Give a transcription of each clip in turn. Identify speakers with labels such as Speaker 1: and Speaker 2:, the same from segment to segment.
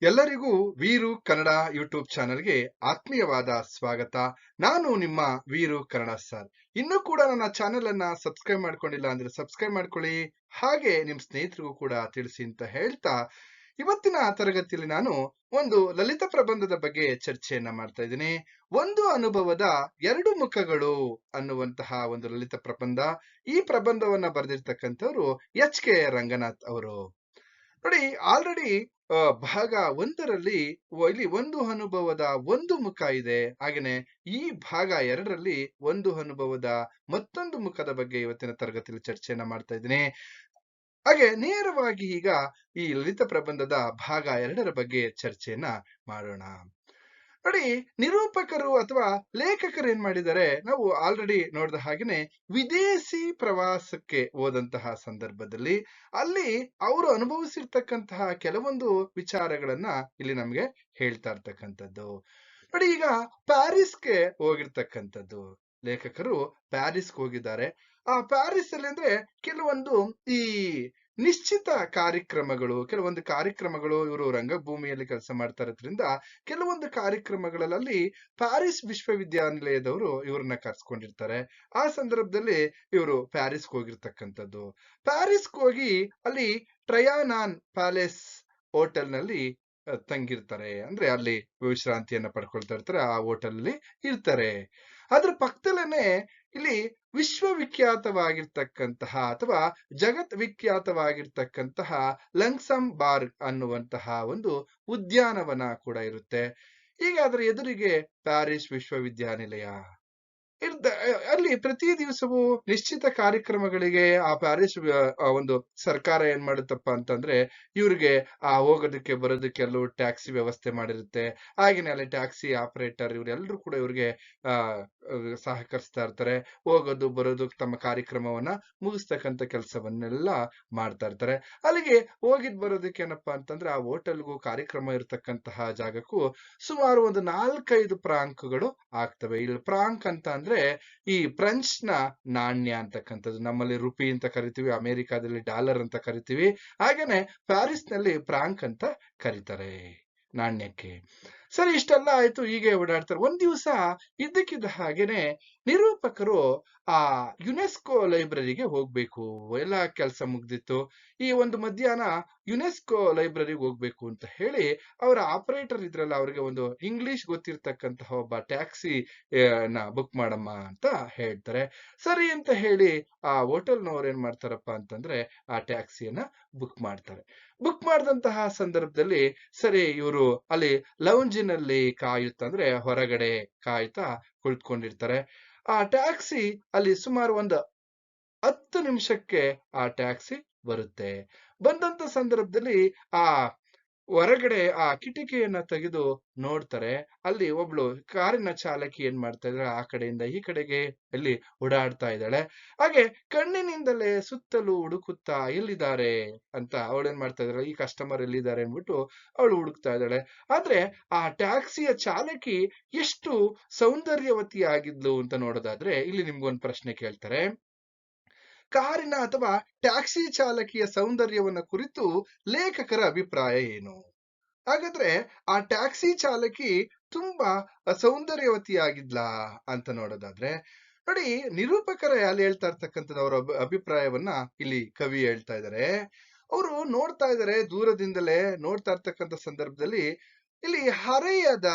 Speaker 1: ಎಲ್ಲರಿಗೂ ವೀರು ಕನ್ನಡ ಯೂಟ್ಯೂಬ್ ಚಾನೆಲ್ಗೆ ಆತ್ಮೀಯವಾದ ಸ್ವಾಗತ. ನಾನು ನಿಮ್ಮ ವೀರು ಕನ್ನಡ ಸರ್. ಇನ್ನೂ ಕೂಡ ನನ್ನ ಚಾನೆಲ್ ಅನ್ನ ಸಬ್ಸ್ಕ್ರೈಬ್ ಮಾಡ್ಕೊಂಡಿಲ್ಲ ಅಂದ್ರೆ ಸಬ್ಸ್ಕ್ರೈಬ್ ಮಾಡ್ಕೊಳ್ಳಿ. ಹಾಗೆ ನಿಮ್ ಸ್ನೇಹಿತರಿಗೂ ಕೂಡ ತಿಳಿಸಿ ಅಂತ ಹೇಳ್ತಾ, ಇವತ್ತಿನ ತರಗತಿಯಲ್ಲಿ ನಾನು ಒಂದು ಲಲಿತ ಪ್ರಬಂಧದ ಬಗ್ಗೆ ಚರ್ಚೆಯನ್ನ ಮಾಡ್ತಾ ಇದ್ದೀನಿ. ಒಂದು ಅನುಭವದ ಎರಡು ಮುಖಗಳು ಅನ್ನುವಂತಹ ಒಂದು ಲಲಿತ ಪ್ರಬಂಧ. ಈ ಪ್ರಬಂಧವನ್ನ ಬರೆದಿರ್ತಕ್ಕಂಥವ್ರು ಎಚ್.ಕೆ. ರಂಗನಾಥ್ ಅವರು. ನೋಡಿ, ಆಲ್ರೆಡಿ ಭಾಗ ಒಂದರಲ್ಲಿ ಇಲ್ಲಿ ಒಂದು ಅನುಭವದ ಒಂದು ಮುಖ ಇದೆ. ಹಾಗೇನೆ ಈ ಭಾಗ ಎರಡರಲ್ಲಿ ಒಂದು ಅನುಭವದ ಮತ್ತೊಂದು ಮುಖದ ಬಗ್ಗೆ ಇವತ್ತಿನ ತರಗತಿಯಲ್ಲಿ ಚರ್ಚೆಯನ್ನ ಮಾಡ್ತಾ ಇದ್ದೀನಿ. ಹಾಗೆ ನೇರವಾಗಿ ಈಗ ಈ ಲಲಿತ ಪ್ರಬಂಧದ ಭಾಗ ಎರಡರ ಬಗ್ಗೆ ಚರ್ಚೆಯನ್ನ ಮಾಡೋಣ. ನೋಡಿ, ನಿರೂಪಕರು ಅಥವಾ ಲೇಖಕರು ಏನ್ ಮಾಡಿದ್ದಾರೆ, ನಾವು ಆಲ್ರೆಡಿ ನೋಡಿದ ಹಾಗೇನೆ ವಿದೇಶಿ ಪ್ರವಾಸಕ್ಕೆ ಹೋದಂತಹ ಸಂದರ್ಭದಲ್ಲಿ ಅಲ್ಲಿ ಅವರು ಅನುಭವಿಸಿರ್ತಕ್ಕಂತಹ ಕೆಲವೊಂದು ವಿಚಾರಗಳನ್ನ ಇಲ್ಲಿ ನಮ್ಗೆ ಹೇಳ್ತಾ ಇರ್ತಕ್ಕಂಥದ್ದು. ನೋಡಿ, ಈಗ ಪ್ಯಾರಿಸ್ಗೆ ಹೋಗಿರ್ತಕ್ಕಂಥದ್ದು, ಲೇಖಕರು ಪ್ಯಾರಿಸ್ಗೆ ಹೋಗಿದ್ದಾರೆ. ಆ ಪ್ಯಾರಿಸ್ ಅಲ್ಲಿ ಅಂದ್ರೆ ಕೆಲವೊಂದು ಈ ನಿಶ್ಚಿತ ಕಾರ್ಯಕ್ರಮಗಳು, ಕೆಲವೊಂದು ಕಾರ್ಯಕ್ರಮಗಳು, ಇವರು ರಂಗಭೂಮಿಯಲ್ಲಿ ಕೆಲಸ ಮಾಡ್ತಾ ಇರೋದ್ರಿಂದ ಕೆಲವೊಂದು ಕಾರ್ಯಕ್ರಮಗಳಲ್ಲಿ ಪ್ಯಾರಿಸ್ ವಿಶ್ವವಿದ್ಯಾನಿಲಯದವರು ಇವ್ರನ್ನ ಕರ್ಸ್ಕೊಂಡಿರ್ತಾರೆ. ಆ ಸಂದರ್ಭದಲ್ಲಿ ಇವರು ಪ್ಯಾರಿಸ್ಗೆ ಹೋಗಿರ್ತಕ್ಕಂಥದ್ದು. ಪ್ಯಾರಿಸ್ಗೆ ಹೋಗಿ ಅಲ್ಲಿ ಟ್ರಯಾನಾನ್ ಪ್ಯಾಲೇಸ್ ಹೋಟೆಲ್ ನಲ್ಲಿ ತಂಗಿರ್ತಾರೆ. ಅಂದ್ರೆ ಅಲ್ಲಿ ವಿಶ್ರಾಂತಿಯನ್ನ ಪಡ್ಕೊಳ್ತಾ ಇರ್ತಾರೆ, ಆ ಹೋಟೆಲ್ ಅಲ್ಲಿ ಇರ್ತಾರೆ. ಅದ್ರ ಪಕ್ಕದಲ್ಲೇನೆ ಇಲ್ಲಿ ವಿಶ್ವವಿಖ್ಯಾತವಾಗಿರ್ತಕ್ಕಂತಹ ಅಥವಾ ಜಗತ್ ವಿಖ್ಯಾತವಾಗಿರ್ತಕ್ಕಂತಹ ಲಂಗ್ಸಮ್ ಬಾರ್ಗ್ ಅನ್ನುವಂತಹ ಒಂದು ಉದ್ಯಾನವನ ಕೂಡ ಇರುತ್ತೆ. ಈಗ ಅದರ ಎದುರಿಗೆ ಪ್ಯಾರಿಸ್ ವಿಶ್ವವಿದ್ಯಾನಿಲಯ ಅಲ್ಲಿ ಪ್ರತಿ ದಿವಸವೂ ನಿಶ್ಚಿತ ಕಾರ್ಯಕ್ರಮಗಳಿಗೆ ಆ ಪ್ಯಾರಿಸ್ ಒಂದು ಸರ್ಕಾರ ಏನ್ ಮಾಡುತ್ತಪ್ಪ ಅಂತಂದ್ರೆ, ಇವ್ರಿಗೆ ಹೋಗೋದಕ್ಕೆ ಬರೋದಕ್ಕೆ ಎಲ್ಲೂ ಟ್ಯಾಕ್ಸಿ ವ್ಯವಸ್ಥೆ ಮಾಡಿರುತ್ತೆ. ಹಾಗೇನೆ ಅಲ್ಲಿ ಟ್ಯಾಕ್ಸಿ ಆಪರೇಟರ್ ಇವರೆಲ್ಲರೂ ಕೂಡ ಇವ್ರಿಗೆ ಆ ಸಹಕರಿಸ್ತಾ ಇರ್ತಾರೆ. ಹೋಗೋದು ಬರೋದು, ತಮ್ಮ ಕಾರ್ಯಕ್ರಮವನ್ನ ಮುಗಿಸ್ತಕ್ಕಂಥ ಕೆಲಸವನ್ನೆಲ್ಲ ಮಾಡ್ತಾ ಇರ್ತಾರೆ. ಅಲ್ಲಿಗೆ ಹೋಗಿದ್ ಬರೋದಕ್ಕೆ ಏನಪ್ಪಾ ಅಂತಂದ್ರೆ, ಆ ಹೋಟೆಲ್ಗೂ ಕಾರ್ಯಕ್ರಮ ಇರ್ತಕ್ಕಂತಹ ಜಾಗಕ್ಕೂ ಸುಮಾರು ಒಂದು 4-5 ಪ್ರಾಂಕ್ಗಳು ಆಗ್ತವೆ. ಇಲ್ಲಿ ಪ್ರಾಂಕ್ ಅಂತ ಅಂದ್ರೆ ಈ ಫ್ರೆಂಚ್ ನ ನಾಣ್ಯ ಅಂತಕ್ಕಂಥದ್ದು. ನಮ್ಮಲ್ಲಿ ರುಪಿ ಅಂತ ಕರಿತೀವಿ, ಅಮೆರಿಕಾದಲ್ಲಿ ಡಾಲರ್ ಅಂತ ಕರಿತೀವಿ. ಹಾಗೇನೆ ಪ್ಯಾರಿಸ್ ನಲ್ಲಿ ಫ್ರಾಂಕ್ ಅಂತ ಕರೀತಾರೆ ನಾಣ್ಯಕ್ಕೆ. ಸರಿ, ಇಷ್ಟೆಲ್ಲ ಆಯ್ತು, ಹೀಗೆ ಓಡಾಡ್ತಾರೆ. ಒಂದ್ ದಿವಸ ಇದ್ದಕ್ಕಿದ್ದ ಹಾಗೇನೆ ನಿರೂಪಕರು ಆ ಯುನೆಸ್ಕೋ ಲೈಬ್ರರಿಗೆ ಹೋಗ್ಬೇಕು. ಎಲ್ಲ ಕೆಲಸ ಮುಗ್ದಿತ್ತು. ಈ ಒಂದು ಮಧ್ಯಾಹ್ನ ಯುನೆಸ್ಕೋ ಲೈಬ್ರರಿಗೆ ಹೋಗ್ಬೇಕು ಅಂತ ಹೇಳಿ ಅವರ ಆಪರೇಟರ್ ಇದ್ರಲ್ಲ, ಅವ್ರಿಗೆ ಒಂದು ಇಂಗ್ಲಿಷ್ ಗೊತ್ತಿರ್ತಕ್ಕಂತಹ ಒಬ್ಬ ಟ್ಯಾಕ್ಸಿ ನ ಬುಕ್ ಮಾಡಮ್ಮ ಅಂತ ಹೇಳ್ತಾರೆ. ಸರಿ ಅಂತ ಹೇಳಿ ಆ ಹೋಟೆಲ್ನವ್ರು ಏನ್ ಮಾಡ್ತಾರಪ್ಪ ಅಂತಂದ್ರೆ, ಆ ಟ್ಯಾಕ್ಸಿಯನ್ನ ಬುಕ್ ಮಾಡ್ತಾರೆ. ಬುಕ್ ಮಾಡಿದಂತಹ ಸಂದರ್ಭದಲ್ಲಿ ಸರಿ, ಇವರು ಅಲ್ಲಿ ಲೌಂಜಿನಲ್ಲಿ ಕಾಯುತ್ತಾ, ಅಂದ್ರೆ ಹೊರಗಡೆ ಕಾಯ್ತಾ ಕುಳಿತುಕೊಂಡಿರ್ತಾರೆ. ಆ ಟ್ಯಾಕ್ಸಿ ಅಲ್ಲಿ ಸುಮಾರು ಒಂದು 10 ನಿಮಿಷಕ್ಕೆ ಆ ಟ್ಯಾಕ್ಸಿ ಬರುತ್ತೆ. ಬಂದಂತ ಸಂದರ್ಭದಲ್ಲಿ ಆ ಹೊರಗಡೆ ಆ ಕಿಟಿಕಿಯನ್ನ ತೆಗೆದು ನೋಡ್ತಾರೆ. ಅಲ್ಲಿ ಒಬ್ಳು ಕಾರಿನ ಚಾಲಕಿ ಏನ್ ಮಾಡ್ತಾ ಇದ್ದಾಳೆ, ಆ ಕಡೆಯಿಂದ ಈ ಕಡೆಗೆ ಅಲ್ಲಿ ಓಡಾಡ್ತಾ ಇದ್ದಾಳೆ. ಹಾಗೆ ಕಣ್ಣಿನಿಂದಲೇ ಸುತ್ತಲೂ ಹುಡುಕುತ್ತಾ ಎಲ್ಲಿದ್ದಾರೆ ಅಂತ ಅವಳೇನ್ ಮಾಡ್ತಾ ಇದ್ದಾಳೆ, ಈ ಕಸ್ಟಮರ್ ಎಲ್ಲಿದ್ದಾರೆ ಅನ್ಬಿಟ್ಟು ಅವಳು ಹುಡುಕ್ತಾ ಇದ್ದಾಳೆ. ಆದ್ರೆ ಆ ಟ್ಯಾಕ್ಸಿಯ ಚಾಲಕಿ ಎಷ್ಟು ಸೌಂದರ್ಯವತಿ ಆಗಿದ್ಲು ಅಂತ ನೋಡೋದಾದ್ರೆ, ಇಲ್ಲಿ ನಿಮ್ಗೊಂದು ಪ್ರಶ್ನೆ ಕೇಳ್ತಾರೆ. ಕಾರಿನ ಅಥವಾ ಟ್ಯಾಕ್ಸಿ ಚಾಲಕಿಯ ಸೌಂದರ್ಯವನ್ನ ಕುರಿತು ಲೇಖಕರ ಅಭಿಪ್ರಾಯ ಏನು? ಹಾಗಾದ್ರೆ ಆ ಟ್ಯಾಕ್ಸಿ ಚಾಲಕಿ ತುಂಬಾ ಸೌಂದರ್ಯವತಿಯಾಗಿದ್ಲಾ ಅಂತ ನೋಡೋದಾದ್ರೆ, ನೋಡಿ, ನಿರೂಪಕರ ಅಲ್ಲಿ ಹೇಳ್ತಾ ಇರ್ತಕ್ಕಂಥದ್ದು ಅವರ ಅಭಿಪ್ರಾಯವನ್ನ ಇಲ್ಲಿ ಕವಿ ಹೇಳ್ತಾ ಇದ್ದಾರೆ. ಅವರು ನೋಡ್ತಾ ಇದ್ದಾರೆ, ದೂರದಿಂದಲೇ ನೋಡ್ತಾ ಇರ್ತಕ್ಕಂಥ ಸಂದರ್ಭದಲ್ಲಿ ಇಲ್ಲಿ ಹರೆಯದ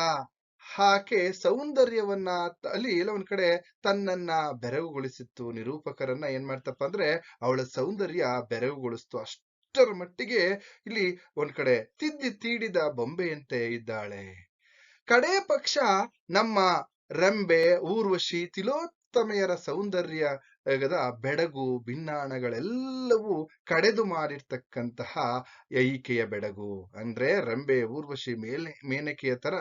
Speaker 1: ಆಕೆ ಸೌಂದರ್ಯವನ್ನ ಅಲ್ಲಿ ಎಲ್ಲ ಒಂದ್ ಕಡೆ ತನ್ನನ್ನ ಬೆರಗುಗೊಳಿಸಿತ್ತು. ನಿರೂಪಕರನ್ನ ಏನ್ ಮಾಡ್ತಪ್ಪ ಅಂದ್ರೆ, ಅವಳ ಸೌಂದರ್ಯ ಬೆರಗುಗೊಳಿಸ್ತು. ಅಷ್ಟರ ಮಟ್ಟಿಗೆ ಇಲ್ಲಿ ಒಂದ್ ಕಡೆ ತಿದ್ದಿ ತೀಡಿದ ಬೊಂಬೆಯಂತೆ ಇದ್ದಾಳೆ. ಕಡೇ ಪಕ್ಷ ನಮ್ಮ ರಂಬೆ, ಊರ್ವಶಿ, ತಿಲೋತ್ತಮೆಯರ ಸೌಂದರ್ಯ ಬೆಡಗು ಭಿನ್ನಾಣಗಳೆಲ್ಲವೂ ಕಡೆದು ಮಾಡಿರ್ತಕ್ಕಂತಹ ಈಕೆಯ ಬೆಡಗು. ಅಂದ್ರೆ ರಂಬೆ, ಊರ್ವಶಿ, ಮೇನಕೆಯ ತರ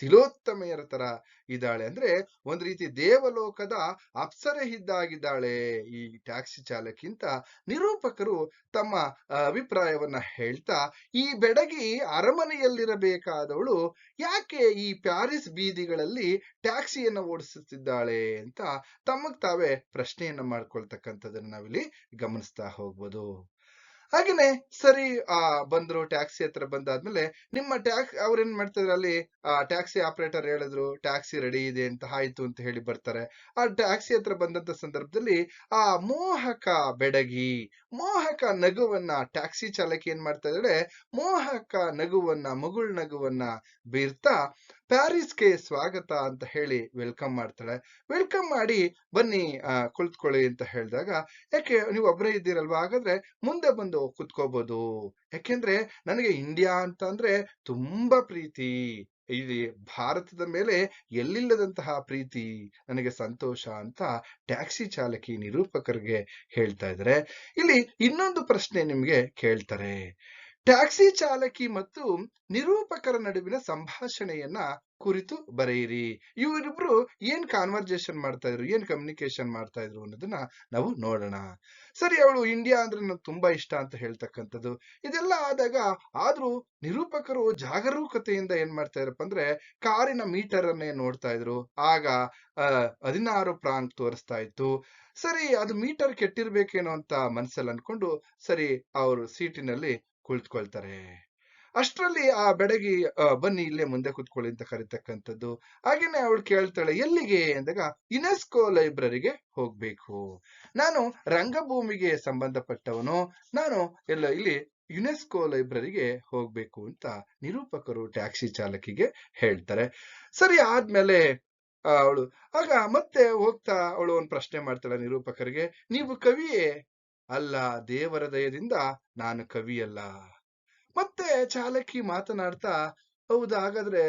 Speaker 1: ತಿಲೋತ್ತಮೆಯರ ತರ ಇದ್ದಾಳೆ. ಅಂದ್ರೆ ಒಂದ್ ರೀತಿ ದೇವಲೋಕದ ಅಪ್ಸರೆ ಇದ್ದಾಗಿದ್ದಾಳೆ ಈ ಟ್ಯಾಕ್ಸಿ ಚಾಲಕಿಂತ ನಿರೂಪಕರು ತಮ್ಮ ಅಭಿಪ್ರಾಯವನ್ನ ಹೇಳ್ತಾ, ಈ ಬೆಡಗಿ ಅರಮನೆಯಲ್ಲಿರಬೇಕಾದವಳು ಯಾಕೆ ಈ ಪ್ಯಾರಿಸ್ ಬೀದಿಗಳಲ್ಲಿ ಟ್ಯಾಕ್ಸಿಯನ್ನ ಓಡಿಸುತ್ತಿದ್ದಾಳೆ ಅಂತ ತಮಗ್ ತಾವೇ ಪ್ರಶ್ನೆಯನ್ನ ಮಾಡ್ಕೊಳ್ತಕ್ಕಂಥದ್ದನ್ನ ನಾವಿಲ್ಲಿ ಗಮನಿಸ್ತಾ ಹೋಗ್ಬೋದು. ಹಾಗೇನೆ ಸರಿ ಬಂದ್ರು ಟ್ಯಾಕ್ಸಿ ಹತ್ರ ಬಂದಾದ್ಮೇಲೆ ನಿಮ್ಮ ಅವ್ರೇನ್ ಮಾಡ್ತಿದ್ರು ಅಲ್ಲಿ ಟ್ಯಾಕ್ಸಿ ಆಪರೇಟರ್ ಹೇಳಿದ್ರು ಟ್ಯಾಕ್ಸಿ ರೆಡಿ ಇದೆ ಅಂತ ಆಯ್ತು ಅಂತ ಹೇಳಿ ಬರ್ತಾರೆ. ಆ ಟ್ಯಾಕ್ಸಿ ಹತ್ರ ಬಂದಂತ ಸಂದರ್ಭದಲ್ಲಿ ಆ ಮೋಹಕ ಬೆಡಗಿ ಮೋಹಕ ನಗುವನ್ನ ಟ್ಯಾಕ್ಸಿ ಚಾಲಕಿ ಏನ್ ಮಾಡ್ತಾ ಇದ್ದಾಳೆ, ಮೋಹಕ ನಗುವನ್ನ ಮುಗುಳ್ ನಗುವನ್ನ ಬೀರ್ತಾ ಪ್ಯಾರಿಸ್‌ಗೆ ಸ್ವಾಗತ ಅಂತ ಹೇಳಿ ವೆಲ್ಕಮ್ ಮಾಡ್ತಾಳೆ. ವೆಲ್ಕಮ್ ಮಾಡಿ ಬನ್ನಿ ಕುಳಿತುಕೊಳ್ಳಿ ಅಂತ ಹೇಳಿದಾಗ, ಯಾಕೆ ನೀವು ಒಬ್ಬರೇ ಇದ್ದೀರಲ್ವಾ, ಹಾಗಾದ್ರೆ ಮುಂದೆ ಬಂದು ಕುತ್ಕೋಬಹುದು. ಯಾಕೆಂದ್ರೆ ನನಗೆ ಇಂಡಿಯಾ ಅಂತ ಅಂದ್ರೆ ತುಂಬಾ ಪ್ರೀತಿ. ಇಲ್ಲಿ ಭಾರತದ ಮೇಲೆ ಎಲ್ಲಿಲ್ಲದಂತಹ ಪ್ರೀತಿ, ನನಗೆ ಸಂತೋಷ ಅಂತ ಟ್ಯಾಕ್ಸಿ ಚಾಲಕಿ ನಿರೂಪಕರಿಗೆ ಹೇಳ್ತಾ ಇದ್ದಾರೆ. ಇಲ್ಲಿ ಇನ್ನೊಂದು ಪ್ರಶ್ನೆ ನಿಮ್ಗೆ ಕೇಳ್ತಾರೆ. ಟ್ಯಾಕ್ಸಿ ಚಾಲಕಿ ಮತ್ತು ನಿರೂಪಕರ ನಡುವಿನ ಸಂಭಾಷಣೆಯನ್ನ ಕುರಿತು ಬರೆಯಿರಿ. ಇವರಿಬ್ರು ಏನ್ ಕಾನ್ವರ್ಜೇಷನ್ ಮಾಡ್ತಾ ಇದ್ರು, ಏನ್ ಕಮ್ಯುನಿಕೇಶನ್ ಮಾಡ್ತಾ ಇದ್ರು ಅನ್ನೋದನ್ನ ನಾವು ನೋಡೋಣ. ಸರಿ, ಅವಳು ಇಂಡಿಯಾ ಅಂದ್ರೆ ನಂಗೆ ತುಂಬಾ ಇಷ್ಟ ಅಂತ ಹೇಳ್ತಕ್ಕಂಥದ್ದು. ಇದೆಲ್ಲ ಆದಾಗ ಆದ್ರೂ ನಿರೂಪಕರು ಜಾಗರೂಕತೆಯಿಂದ ಏನ್ ಮಾಡ್ತಾ ಇದ್ರಪ್ಪ ಅಂದ್ರೆ ಕಾರಿನ ಮೀಟರ್ ಅನ್ನೇ ನೋಡ್ತಾ ಇದ್ರು. ಆಗ 16 ಪ್ರಾಂಕ್ ತೋರಿಸ್ತಾ ಇತ್ತು. ಸರಿ, ಅದು ಮೀಟರ್ ಕೆಟ್ಟಿರ್ಬೇಕೇನೋ ಅಂತ ಮನ್ಸಲ್ಲಿ ಅನ್ಕೊಂಡು ಸರಿ ಅವ್ರು ಸೀಟಿನಲ್ಲಿ ಕುಳಿತುಕೊಳ್ತಾರೆ. ಅಷ್ಟರಲ್ಲಿ ಆ ಬೆಡಗಿ ಬನ್ನಿ ಇಲ್ಲೇ ಮುಂದೆ ಕೂತ್ಕೊಳ್ಳಿ ಅಂತ ಕರೀತಕ್ಕಂಥದ್ದು. ಹಾಗೇನೆ ಅವಳು ಕೇಳ್ತಾಳೆ, ಎಲ್ಲಿಗೆ ಅಂದಾಗ ಯುನೆಸ್ಕೋ ಲೈಬ್ರರಿಗೆ ಹೋಗ್ಬೇಕು, ನಾನು ರಂಗಭೂಮಿಗೆ ಸಂಬಂಧಪಟ್ಟವನು, ನಾನು ಇಲ್ಲಿ ಯುನೆಸ್ಕೋ ಲೈಬ್ರರಿಗೆ ಹೋಗ್ಬೇಕು ಅಂತ ನಿರೂಪಕರು ಟ್ಯಾಕ್ಸಿ ಚಾಲಕಿಗೆ ಹೇಳ್ತಾರೆ. ಸರಿ ಆದ್ಮೇಲೆ ಅವಳು ಆಗ ಮತ್ತೆ ಹೋಗ್ತಾ ಅವಳು ಒಂದು ಪ್ರಶ್ನೆ ಮಾಡ್ತಾಳೆ ನಿರೂಪಕರಿಗೆ, ನೀವು ಕವಿಯೇ? ಅಲ್ಲ, ದೇವರ ದಯದಿಂದ ನಾನು ಕವಿಯಲ್ಲ. ಮತ್ತೆ ಚಾಲಕಿ ಮಾತನಾಡ್ತಾ, ಹೌದಾ, ಹಾಗಾದ್ರೆ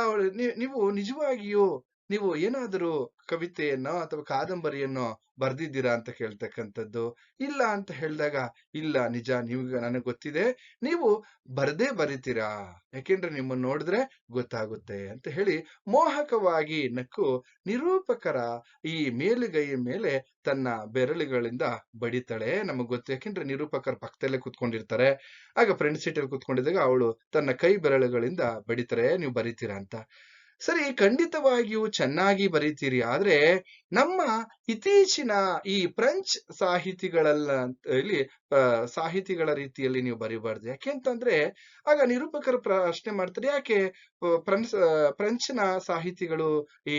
Speaker 1: ಅವಳು ನೀವು ನಿಜವಾಗಿಯೂ ನೀವು ಏನಾದರೂ ಕವಿತೆಯನ್ನೋ ಅಥವಾ ಕಾದಂಬರಿಯನ್ನೋ ಬರ್ದಿದ್ದೀರಾ ಅಂತ ಕೇಳ್ತಕ್ಕಂಥದ್ದು. ಇಲ್ಲ ಅಂತ ಹೇಳಿದಾಗ, ಇಲ್ಲ ನಿಜ, ನೀವು ನನಗೆ ಗೊತ್ತಿದೆ, ನೀವು ಬರ್ದೇ ಬರಿತೀರಾ, ಯಾಕೆಂದ್ರೆ ನಿಮ್ಮನ್ನ ನೋಡಿದ್ರೆ ಗೊತ್ತಾಗುತ್ತೆ ಅಂತ ಹೇಳಿ ಮೋಹಕವಾಗಿ ನಕ್ಕು ನಿರೂಪಕರ ಈ ಮೇಲುಗೈಯ ಮೇಲೆ ತನ್ನ ಬೆರಳುಗಳಿಂದ ಬಡಿತಾಳೆ. ನಮಗ್ ಗೊತ್ತು, ಯಾಕೆಂದ್ರೆ ನಿರೂಪಕರ ಪಕ್ಕದಲ್ಲೇ ಕುತ್ಕೊಂಡಿರ್ತಾರೆ. ಆಗ ಫ್ರಂಟ್ ಸೀಟಲ್ಲಿ ಕುತ್ಕೊಂಡಿದ್ದಾಗ ಅವಳು ತನ್ನ ಕೈ ಬೆರಳುಗಳಿಂದ ಬಡಿತಾರೆ, ನೀವು ಬರೀತೀರಾ ಅಂತ. ಸರಿ, ಖಂಡಿತವಾಗಿಯೂ ಚೆನ್ನಾಗಿ ಬರೀತೀರಿ, ಆದ್ರೆ ನಮ್ಮ ಇತ್ತೀಚಿನ ಈ ಫ್ರೆಂಚ್ ಸಾಹಿತಿಗಳೆಲ್ಲ ಇಲ್ಲಿ ಸಾಹಿತಿಗಳ ರೀತಿಯಲ್ಲಿ ನೀವು ಬರಿಬಾರ್ದು. ಯಾಕೆಂತಂದ್ರೆ ಆಗ ನಿರೂಪಕರು ಪ್ರಶ್ನೆ ಮಾಡ್ತಾರೆ, ಯಾಕೆ ಫ್ರೆಂಚ್ನ ಸಾಹಿತಿಗಳು ಈ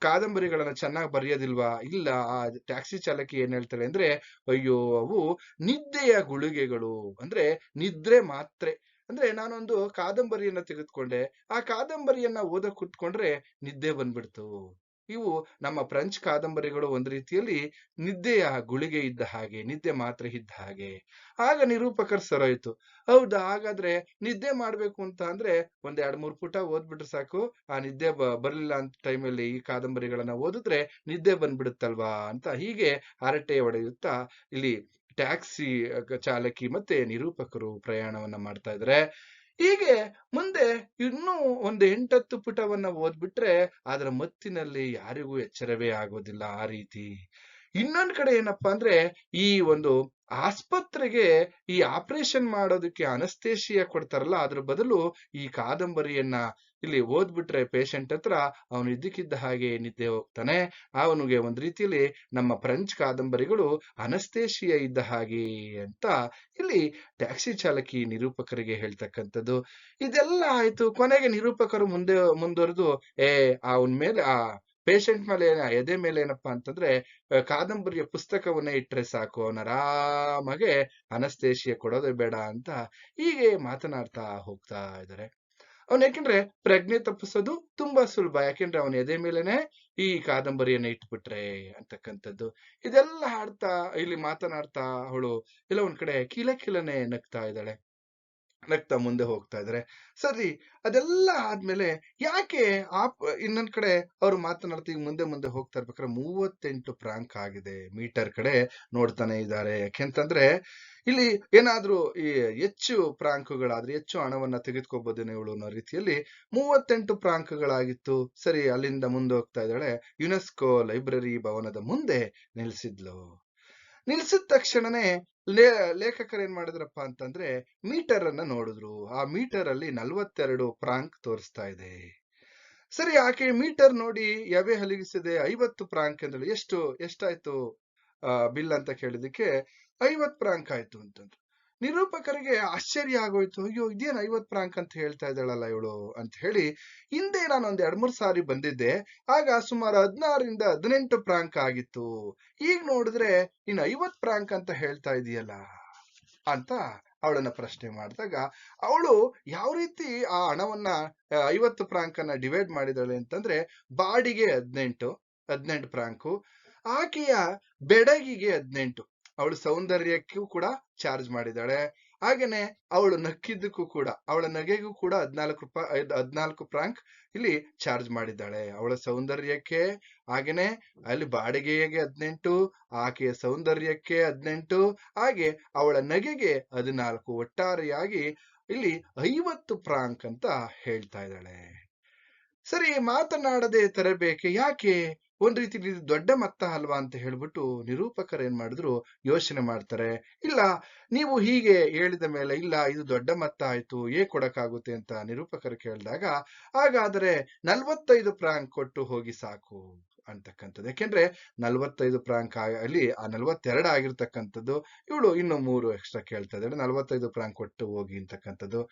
Speaker 1: ಕಾದಂಬರಿಗಳನ್ನ ಚೆನ್ನಾಗಿ ಬರೆಯೋದಿಲ್ವಾ? ಇಲ್ಲ, ಆ ಟ್ಯಾಕ್ಸಿ ಚಾಲಕಿ ಏನ್ ಹೇಳ್ತಾಳೆ ಅಂದ್ರೆ, ಅಯ್ಯೋ ಅವು ನಿದ್ದೆಯ ಗುಳಿಗೆಗಳು, ಅಂದ್ರೆ ನಿದ್ರೆ ಮಾತ್ರೆ. ಅಂದ್ರೆ ನಾನೊಂದು ಕಾದಂಬರಿಯನ್ನ ತೆಗೆದುಕೊಂಡೆ, ಆ ಕಾದಂಬರಿಯನ್ನ ಓದಕ್ ಕುತ್ಕೊಂಡ್ರೆ ನಿದ್ದೆ ಬಂದ್ಬಿಡ್ತು. ಇವು ನಮ್ಮ ಫ್ರೆಂಚ್ ಕಾದಂಬರಿಗಳು ಒಂದ್ ರೀತಿಯಲ್ಲಿ ನಿದ್ದೆಯ ಗುಳಿಗೆ ಇದ್ದ ಹಾಗೆ, ನಿದ್ದೆ ಮಾತ್ರೆ ಇದ್ದ ಹಾಗೆ. ಆಗ ನಿರೂಪಕರ್ ಸರೋಯ್ತು. ಹೌದಾ, ಹಾಗಾದ್ರೆ ನಿದ್ದೆ ಮಾಡ್ಬೇಕು ಅಂತ ಅಂದ್ರೆ ಒಂದ್ 2-3 ಪುಟ ಓದ್ಬಿಟ್ರೆ ಸಾಕು, ಆ ನಿದ್ದೆ ಬರ್ಲಿಲ್ಲ ಅಂತ ಟೈಮಲ್ಲಿ ಈ ಕಾದಂಬರಿಗಳನ್ನ ಓದಿದ್ರೆ ನಿದ್ದೆ ಬಂದ್ಬಿಡುತ್ತಲ್ವಾ ಅಂತ ಹೀಗೆ ಹರಟೆ ಹೊಡೆಯುತ್ತಾ ಇಲ್ಲಿ ಟ್ಯಾಕ್ಸಿ ಚಾಲಕಿ ಮತ್ತೆ ನಿರೂಪಕರು ಪ್ರಯಾಣವನ್ನ ಮಾಡ್ತಾ ಇದ್ರೆ. ಹೀಗೆ ಮುಂದೆ ಇನ್ನೂ ಒಂದು 8-10 ಪುಟವನ್ನ ಓದ್ಬಿಟ್ರೆ ಅದರ ಮತ್ತಿನಲ್ಲಿ ಯಾರಿಗೂ ಎಚ್ಚರವೇ ಆಗೋದಿಲ್ಲ ಆ ರೀತಿ. ಇನ್ನೊಂದ್ ಕಡೆ ಏನಪ್ಪಾ ಅಂದ್ರೆ, ಈ ಒಂದು ಆಸ್ಪತ್ರೆಗೆ ಈ ಆಪರೇಷನ್ ಮಾಡೋದಕ್ಕೆ ಅನಸ್ತೇಶಿಯ ಕೊಡ್ತಾರಲ್ಲ, ಅದ್ರ ಬದಲು ಈ ಕಾದಂಬರಿಯನ್ನ ಇಲ್ಲಿ ಓದ್ಬಿಟ್ರೆ ಪೇಷಂಟ್ ಹತ್ರ ಅವನು ಇದ್ದಕ್ಕಿದ್ದ ಹಾಗೆ ನಿದ್ದೆ ಹೋಗ್ತಾನೆ. ಅವನಿಗೆ ಒಂದ್ ರೀತಿಯಲ್ಲಿ ನಮ್ಮ ಫ್ರೆಂಚ್ ಕಾದಂಬರಿಗಳು ಅನಸ್ತೇಶಿಯ ಇದ್ದ ಹಾಗೆ ಅಂತ ಇಲ್ಲಿ ಟ್ಯಾಕ್ಸಿ ಚಾಲಕಿ ನಿರೂಪಕರಿಗೆ ಹೇಳ್ತಕ್ಕಂಥದ್ದು. ಇದೆಲ್ಲ ಆಯ್ತು. ಕೊನೆಗೆ ನಿರೂಪಕರು ಮುಂದುವರೆದು, ಅವನ್ ಮೇಲೆ ಆ ಪೇಷಂಟ್ ಮೇಲೆ ಎದೆ ಮೇಲೆ ಏನಪ್ಪಾ ಅಂತಂದ್ರೆ ಕಾದಂಬರಿಯ ಪುಸ್ತಕವನ್ನೇ ಇಟ್ರೆ ಸಾಕು, ಅವನ ಆರಾಮಾಗೆ ಅನಸ್ತೇಶಿಯ ಕೊಡೋದೇ ಬೇಡ ಅಂತ ಹೀಗೆ ಮಾತನಾಡ್ತಾ ಹೋಗ್ತಾ ಇದ್ದಾರೆ. ಯಾಕೆಂದ್ರೆ ಪ್ರಜ್ಞೆ ತಪ್ಪಿಸೋದು ತುಂಬಾ ಸುಲಭ, ಯಾಕೆಂದ್ರೆ ಅವನ ಎದೆ ಮೇಲೆನೆ ಈ ಕಾದಂಬರಿಯನ್ನ ಇಟ್ಬಿಟ್ರೆ ಅಂತಕ್ಕಂಥದ್ದು. ಇದೆಲ್ಲ ಇಲ್ಲಿ ಮಾತನಾಡ್ತಾ ಅವಳು ಎಲ್ಲ ಒಂದ್ ಕಡೆ ಕಿಲಕಿಲನೆ ನಗ್ತಾ ಇದ್ದಾಳೆ, ನಗ್ತಾ ಮುಂದೆ ಹೋಗ್ತಾ ಇದಾರೆ. ಸರಿ, ಅದೆಲ್ಲ ಆದ್ಮೇಲೆ ಯಾಕೆ ಇನ್ನೊಂದ್ ಕಡೆ ಅವ್ರು ಮಾತನಾಡ್ತಾ ಈಗ ಮುಂದೆ ಮುಂದೆ ಹೋಗ್ತಾ ಇರ್ಬೇಕಾದ್ರೆ 38 ಪ್ರಾಂಕ್ ಆಗಿದೆ, ಮೀಟರ್ ಕಡೆ ನೋಡ್ತಾನೆ ಇದ್ದಾರೆ. ಯಾಕೆಂತಂದ್ರೆ ಇಲ್ಲಿ ಏನಾದ್ರೂ ಈ ಹೆಚ್ಚು ಪ್ರಾಂಕುಗಳಾದ್ರೆ ಹೆಚ್ಚು ಹಣವನ್ನ ತೆಗೆದುಕೋಬಹುದೇನೋ ಇವಳು ಅನ್ನೋ ರೀತಿಯಲ್ಲಿ 38 ಪ್ರಾಂಕುಗಳಾಗಿತ್ತು. ಸರಿ, ಅಲ್ಲಿಂದ ಮುಂದೆ ಹೋಗ್ತಾ ಇದ್ದಾಳೆ, ಯುನೆಸ್ಕೋ ಲೈಬ್ರರಿ ಭವನದ ಮುಂದೆ ನಿಲ್ಸಿದ್ಲು. ನಿಲ್ಸಿದ ತಕ್ಷಣನೇ ಲೇಖಕರು ಏನ್ ಮಾಡಿದ್ರಪ್ಪ ಅಂತಂದ್ರೆ ಮೀಟರ್ ಅನ್ನ ನೋಡಿದ್ರು. ಆ ಮೀಟರ್ ಅಲ್ಲಿ 42 ಪ್ರಾಂಕ್ ತೋರಿಸ್ತಾ ಇದೆ. ಸರಿ, ಆಕೆ ಮೀಟರ್ ನೋಡಿ ಎವೆ ಹಲಗಿಸಿದೆ. 50 ಪ್ರಾಂಕ್ ಅಂದ್ರೆ ಎಷ್ಟಾಯ್ತು ಬಿಲ್ ಅಂತ ಕೇಳಿದಕ್ಕೆ 50 ಪ್ರಾಂಕ್ ಆಯ್ತು ಅಂತಂದ್ರು. ನಿರೂಪಕರಿಗೆ ಆಶ್ಚರ್ಯ ಆಗೋಯ್ತು. ಅಯ್ಯೋ ಇದೇನ್ 50 ಫ್ರಾಂಕ್ ಅಂತ ಹೇಳ್ತಾ ಇದ್ದಾಳಲ್ಲ ಇವಳು ಅಂತ ಹೇಳಿ, ಹಿಂದೆ ನಾನು ಒಂದ್ 2-3 ಸಾರಿ ಬಂದಿದ್ದೆ, ಆಗ ಸುಮಾರು 16ರಿಂದ 18 ಫ್ರಾಂಕ್ ಆಗಿತ್ತು. ಈಗ ನೋಡಿದ್ರೆ ಇನ್ನು 50 ಫ್ರಾಂಕ್ ಅಂತ ಹೇಳ್ತಾ ಇದೀಯಲ್ಲ ಅಂತ ಅವಳನ್ನ ಪ್ರಶ್ನೆ ಮಾಡಿದಾಗ, ಅವಳು ಯಾವ ರೀತಿ ಆ ಹಣವನ್ನ 50 ಫ್ರಾಂಕ್ ಅನ್ನ ಡಿವೈಡ್ ಮಾಡಿದಾಳೆ ಅಂತಂದ್ರೆ, ಬಾಡಿಗೆ 18 ಫ್ರಾಂಕು, ಆಕೆಯ ಬೆಡಗಿಗೆ 18, ಅವಳು ಸೌಂದರ್ಯಕ್ಕೂ ಕೂಡ ಚಾರ್ಜ್ ಮಾಡಿದಾಳೆ. ಹಾಗೇನೆ ಅವಳು ನಕ್ಕಿದ್ದಕ್ಕೂ ಕೂಡ, ಅವಳ ನಗೆಗೂ ಕೂಡ 14 ಫ್ರಾಂಕ್ ಇಲ್ಲಿ ಚಾರ್ಜ್ ಮಾಡಿದ್ದಾಳೆ. ಅವಳ ಸೌಂದರ್ಯಕ್ಕೆ, ಹಾಗೇನೆ ಅಲ್ಲಿ ಬಾಡಿಗೆಗೆ 18, ಆಕೆಯ ಸೌಂದರ್ಯಕ್ಕೆ 18, ಹಾಗೆ ಅವಳ ನಗೆಗೆ 14, ಒಟ್ಟಾರೆಯಾಗಿ ಇಲ್ಲಿ 50 ಫ್ರಾಂಕ್ ಅಂತ ಹೇಳ್ತಾ ಇದ್ದಾಳೆ. ಸರಿ, ಮಾತನಾಡದೆ ತರಬೇಕೆ ಯಾಕೆ? ಒಂದ್ ರೀತಿಲಿ ಇದು ದೊಡ್ಡ ಮೊತ್ತ ಅಲ್ವಾ ಅಂತ ಹೇಳ್ಬಿಟ್ಟು ನಿರೂಪಕರು ಏನ್ ಮಾಡಿದ್ರು, ಯೋಚನೆ ಮಾಡ್ತಾರೆ. ಇಲ್ಲ, ನೀವು ಹೀಗೆ ಹೇಳಿದ ಮೇಲೆ ಇಲ್ಲ ಇದು ದೊಡ್ಡ ಮೊತ್ತ ಆಯ್ತು, ಹೇಗ್ ಕೊಡಕ್ಕಾಗುತ್ತೆ ಅಂತ ನಿರೂಪಕರು ಕೇಳಿದಾಗ, ಹಾಗಾದ್ರೆ 45 ಫ್ರಾಂಕ್ ಕೊಟ್ಟು ಹೋಗಿ ಸಾಕು ಅಂತಕ್ಕಂಥದ್ದು. ಯಾಕೆಂದ್ರೆ 45 ಫ್ರಾಂಕ್ ಅಲ್ಲಿ ಆ 42 ಆಗಿರ್ತಕ್ಕಂಥದ್ದು, ಇವಳು ಇನ್ನು 3 ಎಕ್ಸ್ಟ್ರಾ ಕೇಳ್ತಾ ಇದ್ದಾಳೆ, 45 ಫ್ರಾಂಕ್ ಕೊಟ್ಟು ಹೋಗಿ ಅಂತಕ್ಕಂಥದ್ದು.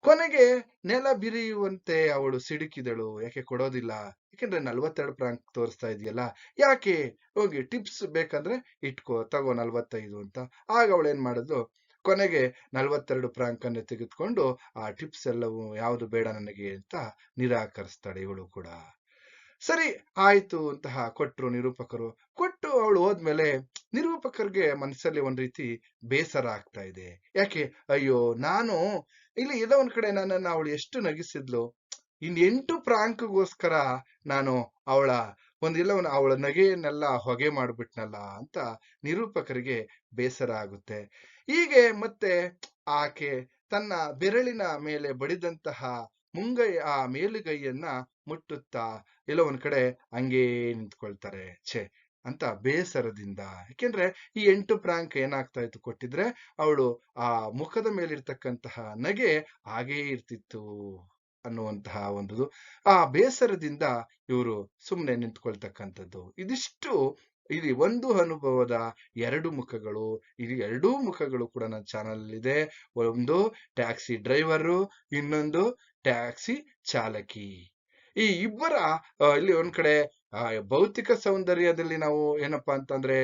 Speaker 1: ಕೊನೆಗೆ ನೆಲ ಬಿರಿಯುವಂತೆ ಅವಳು ಸಿಡುಕಿದಳು. ಯಾಕೆ ಕೊಡೋದಿಲ್ಲ? ಯಾಕೆಂದ್ರೆ 42 ಫ್ರಾಂಕ್ ತೋರಿಸ್ತಾ ಇದೆಯಲ್ಲ, ಯಾಕೆ? ಹೋಗಿ ಟಿಪ್ಸ್ ಬೇಕಂದ್ರೆ ಇಟ್ಕೋ, ತಗೋ 45 ಅಂತ. ಆಗ ಅವಳು ಏನ್ ಮಾಡಿದ್ಲು, ಕೊನೆಗೆ 42 ಫ್ರಾಂಕ್ ಅನ್ನು ತೆಗೆದುಕೊಂಡು ಆ ಟಿಪ್ಸ್ ಎಲ್ಲವೂ ಯಾವುದು ಬೇಡ ನನಗೆ ಅಂತ ನಿರಾಕರಿಸ್ತಾಳೆ ಇವಳು ಕೂಡ. ಸರಿ ಆಯ್ತು ಅಂತಹ ಕೊಟ್ರು ನಿರೂಪಕರು. ಕೊಟ್ಟು ಅವಳು ಹೋದ್ಮೇಲೆ ನಿರೂಪಕರಿಗೆ ಮನಸ್ಸಲ್ಲಿ ಒಂದ್ ರೀತಿ ಬೇಸರ ಆಗ್ತಾ ಇದೆ. ಯಾಕೆ? ಅಯ್ಯೋ, ನಾನು ಇಲ್ಲಿ ಎಲ್ಲೋ ಒಂದ್ ಕಡೆ ನನ್ನನ್ನ ಅವಳು ಎಷ್ಟು ನಗಿಸಿದ್ಲು, ಇನ್ 8 ಫ್ರಾಂಕ್ಗೋಸ್ಕರ ನಾನು ಅವಳ ಅವಳ ನಗೆಯನ್ನೆಲ್ಲ ಹೊಗೆ ಮಾಡ್ಬಿಟ್ನಲ್ಲ ಅಂತ ನಿರೂಪಕರಿಗೆ ಬೇಸರ ಆಗುತ್ತೆ. ಹೀಗೆ ಮತ್ತೆ ಆಕೆ ತನ್ನ ಬೆರಳಿನ ಮೇಲೆ ಬಡಿದಂತಹ ಆ ಮೇಲುಗೈಯನ್ನ ಮುಟ್ಟುತ್ತಾ ಎಲ್ಲೋ ಒಂದ್ ಕಡೆ ಹಂಗೇ ನಿಂತ್ಕೊಳ್ತಾರೆ. ಛೆ ಅಂತ ಬೇಸರದಿಂದ. ಯಾಕೆಂದ್ರೆ ಈ 8 ಫ್ರಾಂಕ್ ಏನಾಗ್ತಾ ಇತ್ತು ಕೊಟ್ಟಿದ್ರೆ, ಅವಳು ಆ ಮುಖದ ಮೇಲಿರ್ತಕ್ಕಂತಹ ನಗೆ ಹಾಗೇ ಇರ್ತಿತ್ತು ಅನ್ನುವಂತಹ ಒಂದು ಆ ಬೇಸರದಿಂದ ಇವರು ಸುಮ್ಮನೆ ನಿಂತ್ಕೊಳ್ತಕ್ಕಂಥದ್ದು. ಇದಿಷ್ಟು ಇದು ಒಂದು ಅನುಭವದ 2 ಮುಖಗಳು. ಇದು 2 ಮುಖಗಳು ಕೂಡ ನನ್ನ ಚಾನಲ್ ಇದೆ. ಒಂದು ಟ್ಯಾಕ್ಸಿ ಡ್ರೈವರು, ಇನ್ನೊಂದು ಟ್ಯಾಕ್ಸಿ ಚಾಲಕಿ. ಈ ಇಬ್ಬರ ಇಲ್ಲಿ ಒಂದ್ ಕಡೆ ಭೌತಿಕ ಸೌಂದರ್ಯದಲ್ಲಿ ನಾವು ಏನಪ್ಪಾ ಅಂತಂದ್ರೆ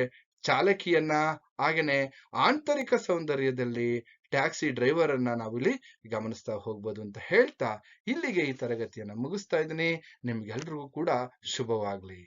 Speaker 1: ಚಾಲಕಿಯನ್ನ, ಹಾಗೇನೆ ಆಂತರಿಕ ಸೌಂದರ್ಯದಲ್ಲಿ ಟ್ಯಾಕ್ಸಿ ಡ್ರೈವರ್ ಅನ್ನ ನಾವಿಲ್ಲಿ ಗಮನಿಸ್ತಾ ಹೋಗ್ಬೋದು ಅಂತ ಹೇಳ್ತಾ ಇಲ್ಲಿಗೆ ಈ ತರಗತಿಯನ್ನ ಮುಗಿಸ್ತಾ ಇದ್ದೀನಿ. ನಿಮ್ಗೆಲ್ರಿಗೂ ಕೂಡ ಶುಭವಾಗ್ಲಿ.